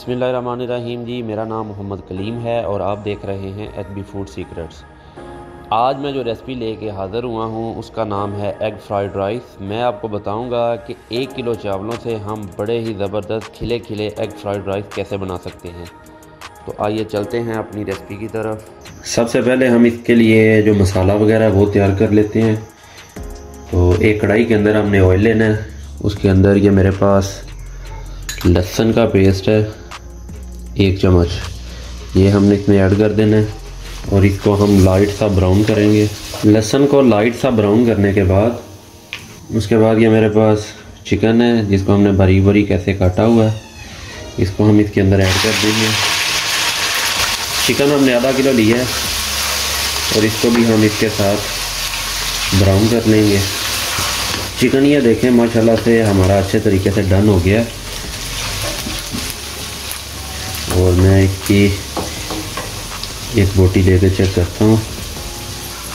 बिस्मिल्लाहिर्रहमानिर्रहीम जी, मेरा नाम मोहम्मद कलीम है और आप देख रहे हैं HB फूड सीक्रेट्स। आज मैं जो रेसिपी लेके हाज़िर हुआ हूँ उसका नाम है एग फ्राइड राइस। मैं आपको बताऊंगा कि 1 किलो चावलों से हम बड़े ही ज़बरदस्त खिले खिले एग फ्राइड राइस कैसे बना सकते हैं। तो आइए चलते हैं अपनी रेसिपी की तरफ। सबसे पहले हम इसके लिए जो मसाला वगैरह है वो तैयार कर लेते हैं। तो एक कढ़ाई के अंदर हमने ऑयल लेना है। उसके अंदर ये मेरे पास लहसुन का पेस्ट है 1 चम्मच, ये हमने इसमें ऐड कर देना है और इसको हम लाइट सा ब्राउन करेंगे। लहसुन को लाइट सा ब्राउन करने के बाद उसके बाद ये मेरे पास चिकन है जिसको हमने बारीक बारीक ऐसे काटा हुआ है, इसको हम इसके अंदर ऐड कर देंगे। चिकन हमने आधा किलो लिया है और इसको भी हम इसके साथ ब्राउन कर लेंगे। चिकन ये देखें माशाल्लाह से हमारा अच्छे तरीके से डन हो गया है और मैं इसकी एक बोटी लेकर चेक करता हूँ।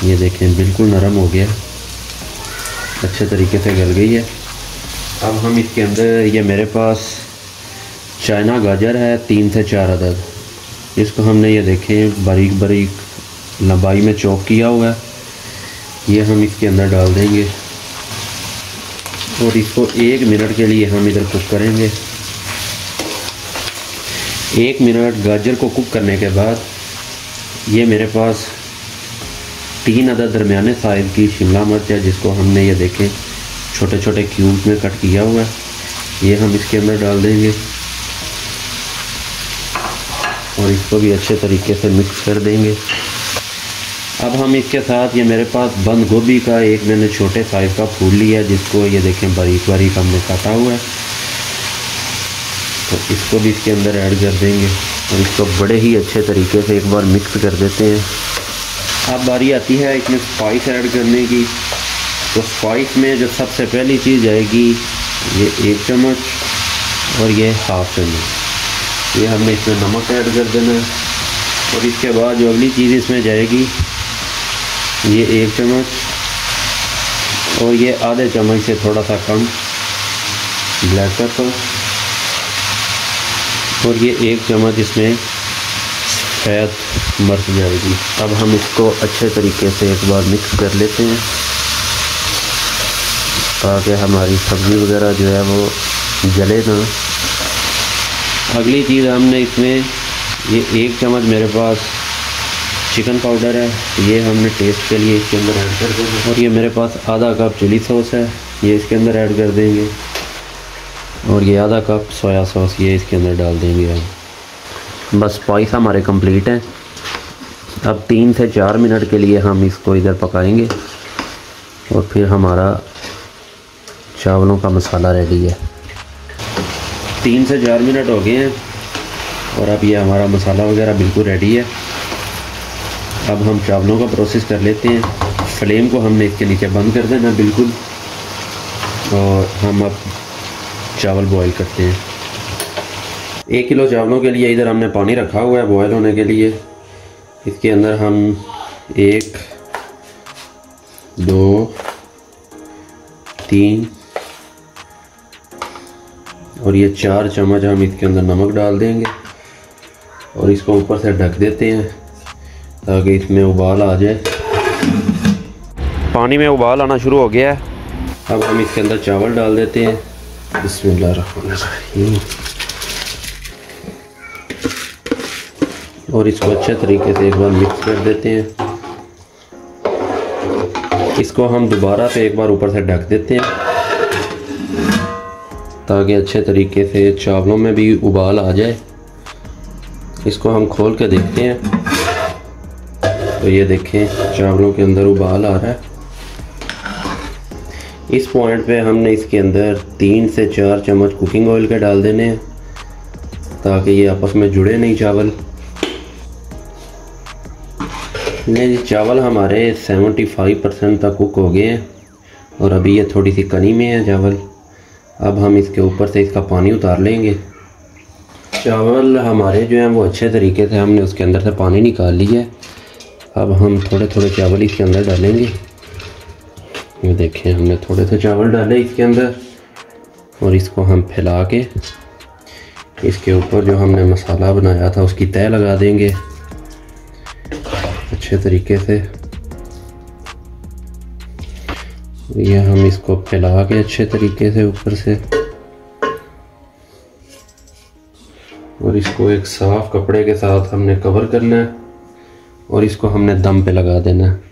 ये देखें बिल्कुल नरम हो गया, अच्छे तरीके से गल गई है। अब हम इसके अंदर ये मेरे पास चाइना गाजर है 3 से 4 अदद, इसको हमने ये देखें बारीक बारीक लंबाई में चॉप किया हुआ है, ये हम इसके अंदर डाल देंगे और इसको 1 मिनट के लिए हम इधर कुक करेंगे। 1 मिनट गाजर को कुक करने के बाद ये मेरे पास 3 अदद दरमियाने साइज़ की शिमला मिर्च है जिसको हमने ये देखें छोटे छोटे क्यूब में कट किया हुआ है, ये हम इसके अंदर डाल देंगे और इसको भी अच्छे तरीके से मिक्स कर देंगे। अब हम इसके साथ ये मेरे पास बंद गोभी का एक मैंने छोटे साइज़ का फूल लिया है जिसको ये देखें बारीक बारीक हमने काटा हुआ है, तो इसको भी इसके अंदर ऐड कर देंगे और इसको बड़े ही अच्छे तरीके से एक बार मिक्स कर देते हैं। अब बारी आती है इसमें स्पाइस ऐड करने की। तो स्पाइस में जो सबसे पहली चीज़ आएगी ये 1 चम्मच और ये 1/2 चम्मच, ये हमने इसमें नमक ऐड कर देना है और इसके बाद जो अगली चीज़ इसमें जाएगी ये 1 चम्मच और ये आधे चम्मच से थोड़ा सा कम ब्लैक पेपर और ये 1 चम्मच इसमें सफ़ेद मिर्च जाएगी। अब हम इसको अच्छे तरीके से एक बार मिक्स कर लेते हैं ताकि हमारी सब्ज़ी वगैरह जो है वो जले ना। अगली चीज़ हमने इसमें ये 1 चम्मच मेरे पास चिकन पाउडर है, ये हमने टेस्ट के लिए इसके अंदर ऐड कर देंगे और ये मेरे पास आधा कप चिली सॉस है, ये इसके अंदर ऐड कर देंगे और ये आधा कप सोया सॉस ये इसके अंदर डाल देंगे हम। बस स्पाइस हमारे कंप्लीट हैं। अब 3 से 4 मिनट के लिए हम इसको इधर पकाएंगे और फिर हमारा चावलों का मसाला रेडी है। 3 से 4 मिनट हो गए हैं और अब ये हमारा मसाला वगैरह बिल्कुल रेडी है। अब हम चावलों का प्रोसेस कर लेते हैं। फ्लेम को हमने इसके नीचे बंद कर देना बिल्कुल और हम अब चावल बॉईल करते हैं। 1 किलो चावलों के लिए इधर हमने पानी रखा हुआ है बॉयल होने के लिए। इसके अंदर हम 1 2 3 और ये 4 चम्मच हम इसके अंदर नमक डाल देंगे और इसको ऊपर से ढक देते हैं ताकि इसमें उबाल आ जाए। पानी में उबाल आना शुरू हो गया है। अब हम इसके अंदर चावल डाल देते हैं। बिस्मिल्लाहिर्रहमानिर्रहीम और इसको अच्छे तरीके से एक बार मिक्स कर देते हैं। इसको हम दोबारा से एक बार ऊपर से ढक देते हैं ताकि अच्छे तरीके से चावलों में भी उबाल आ जाए। इसको हम खोल के देखते हैं तो ये देखें चावलों के अंदर उबाल आ रहा है। इस पॉइंट पे हमने इसके अंदर 3 से 4 चम्मच कुकिंग ऑयल के डाल देने हैं ताकि ये आपस में जुड़े नहीं चावल। नहीं, चावल हमारे 75% तक कुक हो गए हैं और अभी ये थोड़ी सी कनी में है चावल। अब हम इसके ऊपर से इसका पानी उतार लेंगे। चावल हमारे जो हैं वो अच्छे तरीके से हमने उसके अंदर से पानी निकाल लिया है। अब हम थोड़े थोड़े चावल इसके अंदर डालेंगे। ये देखें हमने थोड़े से चावल डाले इसके अंदर और इसको हम फैला के इसके ऊपर जो हमने मसाला बनाया था उसकी तह लगा देंगे अच्छे तरीके से। ये हम इसको फैला के अच्छे तरीके से ऊपर से, और इसको एक साफ कपड़े के साथ हमने कवर करना है और इसको हमने दम पे लगा देना है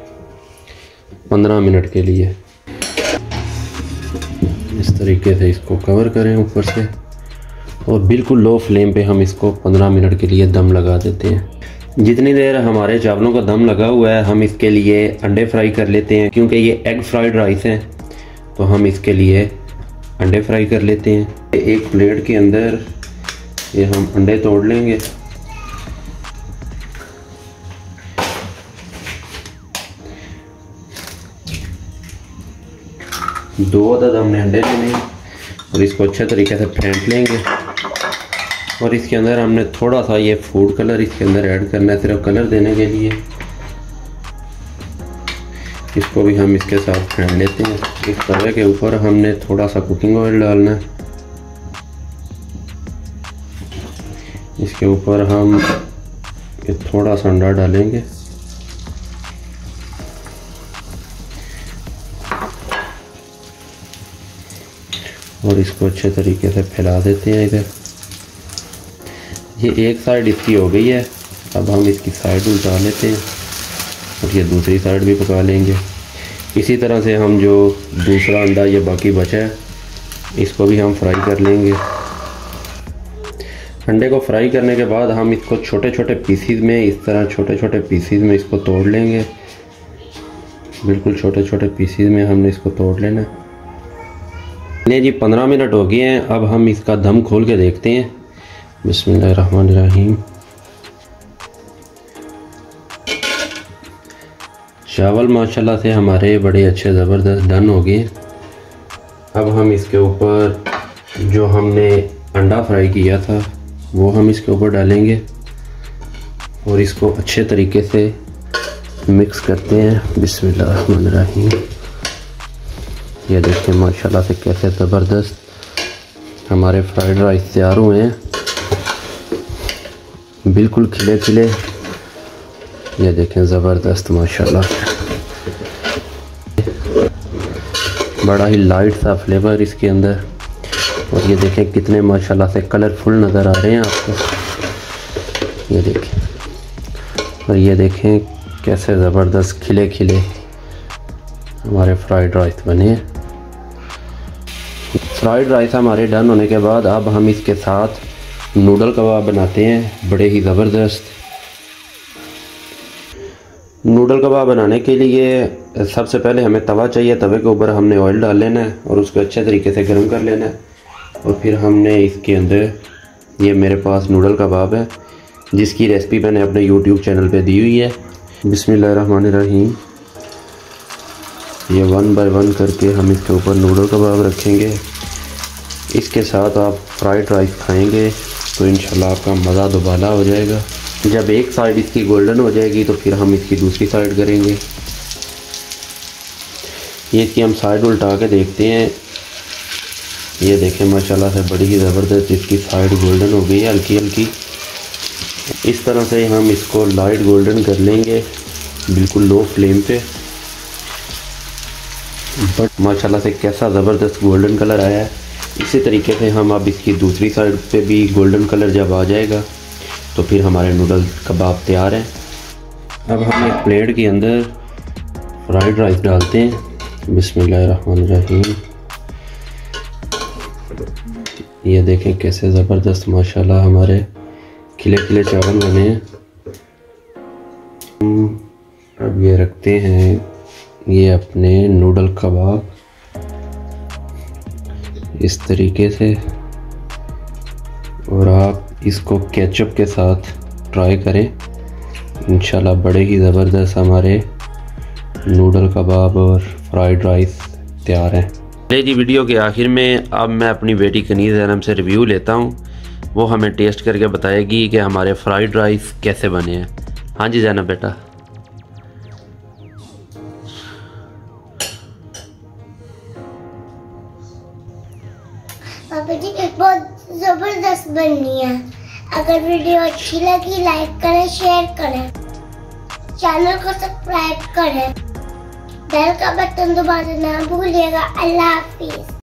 15 मिनट के लिए। इस तरीके से इसको कवर करें ऊपर से और बिल्कुल लो फ्लेम पे हम इसको 15 मिनट के लिए दम लगा देते हैं। जितनी देर हमारे चावलों का दम लगा हुआ है हम इसके लिए अंडे फ्राई कर लेते हैं, क्योंकि ये एग फ्राइड राइस है तो हम इसके लिए अंडे फ्राई कर लेते हैं। एक प्लेट के अंदर ये हम अंडे तोड़ लेंगे। दो अदद हमने अंडे लेने और इसको अच्छे तरीके से फेंट लेंगे और इसके अंदर हमने थोड़ा सा ये फूड कलर इसके अंदर ऐड करना है, सिर्फ कलर देने के लिए। इसको भी हम इसके साथ फेंट लेते हैं। इस तवे के ऊपर हमने थोड़ा सा कुकिंग ऑयल डालना है। इसके ऊपर हम ये थोड़ा सा अंडा डालेंगे और इसको अच्छे तरीके से फैला देते हैं इधर। ये एक साइड इसकी हो गई है, अब हम इसकी साइड उल्टा लेते हैं और ये दूसरी साइड भी पका लेंगे। इसी तरह से हम जो दूसरा अंडा ये बाकी बचा है इसको भी हम फ्राई कर लेंगे। अंडे को फ्राई करने के बाद हम इसको छोटे छोटे पीसीज में, इस तरह छोटे छोटे पीसीज में इसको तोड़ लेंगे। बिल्कुल छोटे छोटे पीसीज में हमने इसको तोड़ लेना है। नहीं जी 15 मिनट हो गए हैं, अब हम इसका दम खोल के देखते हैं। बिस्मिल्लाहिर्रहमानिर्रहीम। चावल माशाल्लाह से हमारे बड़े अच्छे ज़बरदस्त डन हो गए। अब हम इसके ऊपर जो हमने अंडा फ्राई किया था वो हम इसके ऊपर डालेंगे और इसको अच्छे तरीके से मिक्स करते हैं। बिस्मिल्लाहिर्रहमानिर्रहीम। ये देखिए माशाल्लाह से कैसे ज़बरदस्त हमारे फ्राइड राइस तैयार हुए हैं, बिल्कुल खिले खिले। ये देखें ज़बरदस्त माशाल्लाह, बड़ा ही लाइट सा फ्लेवर इसके अंदर। और ये देखें कितने माशाल्लाह से कलरफुल नज़र आ रहे हैं आपको। ये देखें, और ये देखें कैसे ज़बरदस्त खिले खिले हमारे फ्राइड राइस बने हैं। फ्राइड राइस हमारे डन होने के बाद अब हम इसके साथ नूडल कबाब बनाते हैं, बड़े ही ज़बरदस्त। नूडल कबाब बनाने के लिए सबसे पहले हमें तवा चाहिए। तवे के ऊपर हमने ऑयल डाल लेना है और उसको अच्छे तरीके से गर्म कर लेना है। और फिर हमने इसके अंदर, ये मेरे पास नूडल कबाब है जिसकी रेसिपी मैंने अपने यूट्यूब चैनल पे दी हुई है। बिस्मिल्लाहिर्रहमानिर्रहीम। ये 1 बाय 1 करके हम इसके ऊपर नूडल कबाब रखेंगे। इसके साथ आप फ्राइड राइस खाएंगे तो इंशाल्लाह आपका मज़ा दुबाला हो जाएगा। जब एक साइड इसकी गोल्डन हो जाएगी तो फिर हम इसकी दूसरी साइड करेंगे। ये इसकी हम साइड उल्टा के देखते हैं। ये देखें माशाल्लाह से बड़ी ही ज़बरदस्त इसकी साइड गोल्डन हो गई है, हल्की हल्की। इस तरह से हम इसको लाइट गोल्डन कर लेंगे, बिल्कुल लो फ्लेम पे। बट माशाल्लाह से कैसा ज़बरदस्त गोल्डन कलर आया है। इसी तरीके से हम अब इसकी दूसरी साइड पे भी गोल्डन कलर जब आ जाएगा तो फिर हमारे नूडल कबाब तैयार हैं। अब हम एक प्लेट के अंदर फ्राइड राइस डालते हैं। बिस्मिल्लाहिर्रहमानिर्रहीम। ये देखें कैसे ज़बरदस्त माशाल्लाह हमारे खिले खिले चावल बने हैं। अब ये रखते हैं ये अपने नूडल कबाब इस तरीके से, और आप इसको केचप के साथ ट्राई करें। इंशाल्लाह बड़े ही ज़बरदस्त हमारे नूडल कबाब और फ्राइड राइस तैयार हैं। जी वीडियो के आखिर में अब मैं अपनी बेटी कनीज़ ज़ैनब से रिव्यू लेता हूँ, वो हमें टेस्ट करके बताएगी कि हमारे फ्राइड राइस कैसे बने हैं। हाँ जी ज़ैनब बेटा। पापा जी बहुत जबरदस्त बननी है। अगर वीडियो अच्छी लगी लाइक करें, शेयर करें, चैनल को सब्सक्राइब करें, बेल का बटन दबाना ना भूलिएगा। अल्लाह हाफिज।